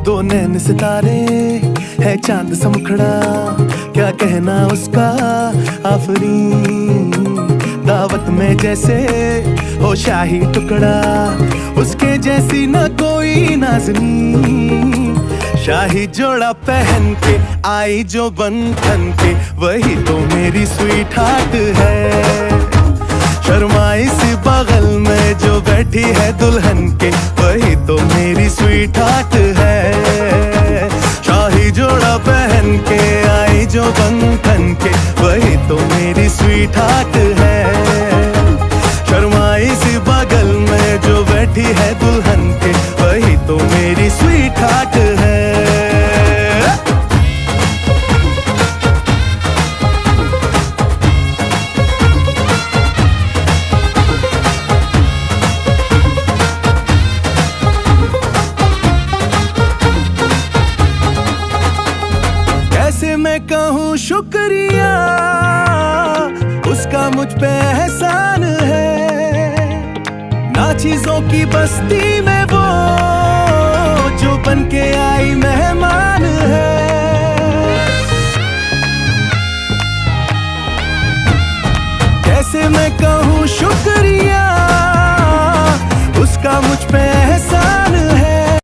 दो नैन सितारे है चांद सा मुखड़ा, क्या कहना उसका आफरीन। दावत में जैसे हो शाही टुकड़ा, उसके जैसी न कोई नाज़नीन। शाही जोड़ा पहन के आई जो बंधन के, वही तो मेरी स्वीट हार्ट है। शर्माई सी बगल में जो बैठी है दुल्हन के, वही तो मेरी स्वीट हार्ट है। शाही जोड़ा पहन के आई जो बंधन के, वही तो मेरी स्वीट हार्ट है। शर्माई सी बगल में जो बैठी है दुल्हन के, वही तो मेरी स्वीट हार्ट है। कैसे मैं कहूँ शुक्रिया, उसका मुझ पे एहसान है। ना चीजों की बस्ती में वो जो बन के आई मेहमान है। कैसे मैं कहूँ शुक्रिया, उसका मुझ पे एहसान